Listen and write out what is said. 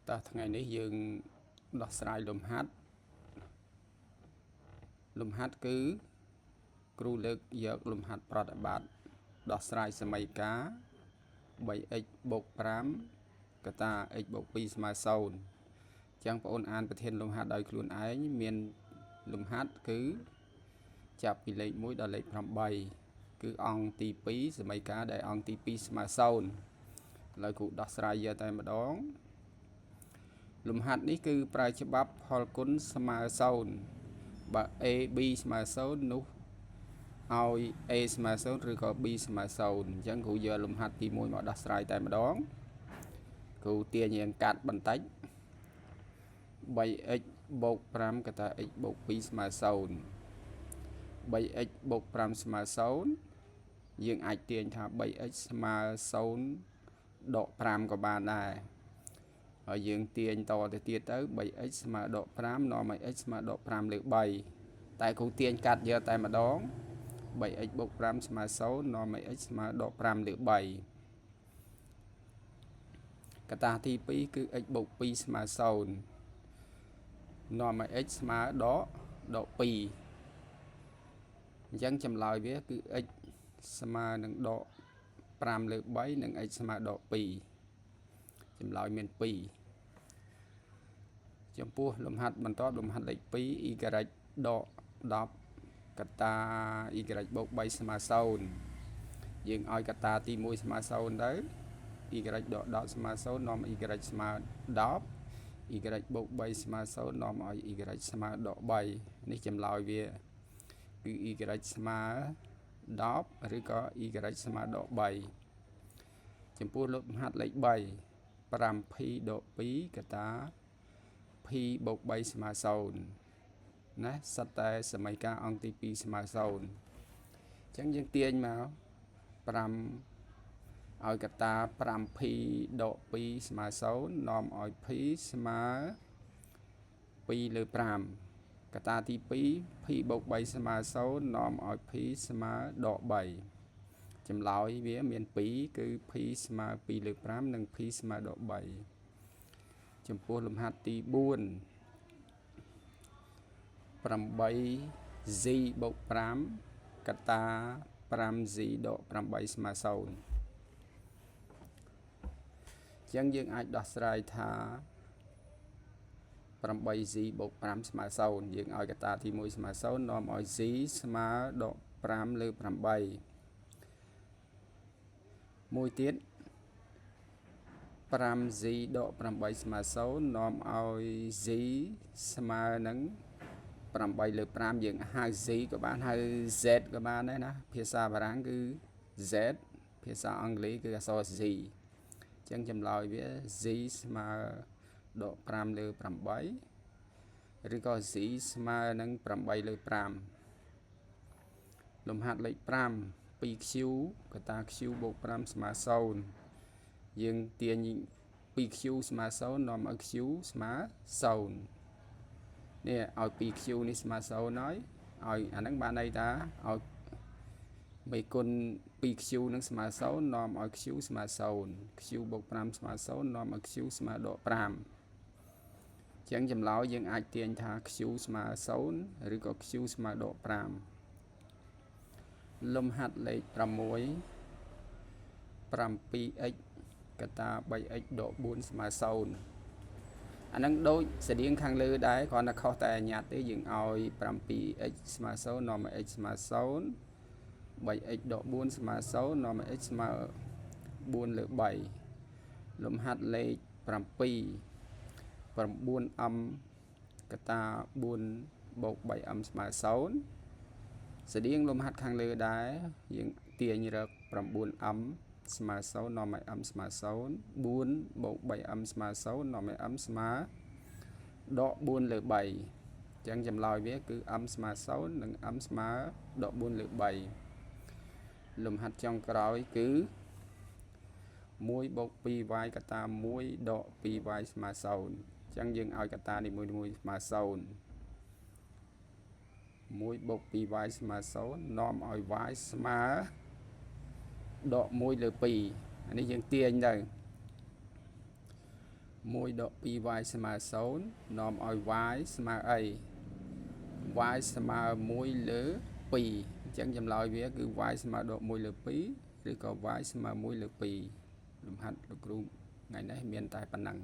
taថ្ងៃនេះយើងដោះស្រាយលំហាត់គឺគ្រូលើកយកលំហាត់ប្រតិបត្តិដោះស្រាយសមីការ 3x បូក 5 កតា x បូក 2 ស្មើ 0 ចឹងបងប្អូនអានប្រធានលំហាត់ដោយខ្លួនឯងមានលំហាត់គឺចាប់ពីលេខ1ដល់លេខ8គឺអង្គទី2សមីការដែលអង្គទី2ស្មើ 0 ឥឡូវគ្រូដោះស្រាយយកតែម្ដងលំហាត់នេះគឺប្រើច្បាប់ផលគុណស្មើ 0 បើ a b ស្មើ 0 នោះឲ្យ a ស្មើ 0 ឬក៏ b ស្មើ 0 អញ្ចឹងគ្រូយកលំហាត់ទី1មកដោះស្រាយតែម្ដងគ្រូទាញរៀងកាត់បន្តិច 3x បូក 5 កតា x បូក 2 ស្មើ 0 3x បូក 5 ស្មើ 0 យើងអាចទាញថា 3x ស្មើ 0 ដក 5 ក៏បានដែរហើយយើងទាញតទៅទៀតទៅ 3x ស្មើដក 5 នាំឲ្យ x ស្មើដក 5 លើ 3 តែគ្រូទាញកាត់យកតែម្ដង 3x បូក 5 ស្មើ 0 នាំឲ្យ x ស្មើដក 5 លើ 3 កតាទី2គឺ x បូក 2 ស្មើ 0 នាំឲ្យ x ស្មើដក 2 អញ្ចឹងចម្លើយវាគឺ x ស្មើនឹងដក 5 លើ 3 និង x ស្មើដក 2 ចម្លើយមាន2ចំពោះលំហាត់បន្តលំហាត់លេខ2 y ដក 10 កតា y បូក 3 ស្មើ 0 យើងឲ្យកតាទី1ស្មើ 0 ទៅ y ដក 10 ស្មើ 0 នាំ y ស្មើ10 y បូក 3 ស្មើ 0 នាំឲ្យ y ស្មើដក 3 នេះចម្លើយវាគឺ y ស្មើ10 ឬក៏ y ស្មើដក 3 ចំពោះលំហាត់លេខ3 5p ដក 2 កតា p បូក 3 ស្មើ 0 ណាសិតតែសមីការអង្គទី2ស្មើ 0 អញ្ចឹងយើងទាញមក5ឲ្យកតា 5p ដក 2 ស្មើ 0 នាំឲ្យ p ស្មើ 2 លើ 5 កតាទី2 p បូក 3 ស្មើ 0 នាំឲ្យ p ស្មើដក 3 ចម្លើយវាមាន2គឺ p ស្មើ 2 លើ 5 និង p ស្មើដក 3 ចំពោះលំហាត់ទី4 8z បូក 5 កតា 5z ដក 8 ស្មើ 0 អញ្ចឹងយើងអាចដោះស្រាយថា 8z បូក 5 ស្មើ 0 យើងឲ្យកតាទី1ស្មើ 0 នាំឲ្យ z ស្មើដក 5 លើ 8 មួយទៀត 5z ដក 8 ស្មើ 0 នាំឲ្យ z ស្មើនឹង 8 លើ 5 យើងហៅ z ក៏បានហៅ z ក៏បានដែរណាភាសាបារាំងគឺ z ភាសាអង់គ្លេសគឺអក្សរ z អញ្ចឹងចម្លើយវា z ស្មើដក 5 លើ 8 ឬក៏ z ស្មើនឹង 8 លើ 5 លំហាត់លេខ5 2q កតា q បូក 5 ស្មើ 0 យើងទាញ 2q ស្មើ 0 នាំឲ្យ q ស្មើ 0 នេះឲ្យ 2q នេះស្មើ 0 ហើយឲ្យអាហ្នឹងបានន័យថាឲ្យមេគុណ 2q នឹងស្មើ 0 នាំឲ្យ q ស្មើ 0 q បូក 5 ស្មើ 0 នាំឲ្យ q ស្មើដក 5 អញ្ចឹងចម្លើយយើងអាចទាញថា q ស្មើ 0 ឬក៏ q ស្មើដក 5 លំហាត់លេខ6 7x កតា 3x ដក 4 ស្មើ 0 អាហ្នឹងដូចស្តៀងខាងលើដែរគ្រាន់តែខុសតែអាញាត់ទេយើងឲ្យ 7x ស្មើ 0 នាំឲ្យ x ស្មើ 0 3x ដក 4 ស្មើ 0 នាំឲ្យ x ស្មើ 4 លើ 3 លំហាត់លេខ7 9m កតា 4 បូក 3m ស្មើ 0 ស្តៀងលំហាត់ខាងលើដែរយើងទាញរក 9m ស្មើ 0 នាំឲ្យ m ស្មើ 0 4 បូក 3m ស្មើ 0 នាំឲ្យ m ស្មើដក 4 លើ 3 អញ្ចឹងចម្លើយវាគឺ m ស្មើ 0 និង m ស្មើដក 4 លើ 3 លំហាត់ចុងក្រោយគឺ 1 បូក 2y កតា 1 ដក 2y ស្មើ 0 អញ្ចឹងយើងឲ្យកតានីមួយៗស្មើ 0 1 បូក 2y ស្មើ 0 នាំឲ្យ y ស្មើដក 1 លើ 2 អានេះយើងទាញទៅ 1 ដក 2y ស្មើ0នាំឲ្យ y ស្មើអី y ស្មើ1លើ2អញ្ចឹងចម្លើយវាគឺ y ស្មើដក1លើ2ឬក៏ y ស្មើ1លើ2លំហាត់លោកគ្រូថ្ងៃនេះមានតែប៉ុណ្ណឹង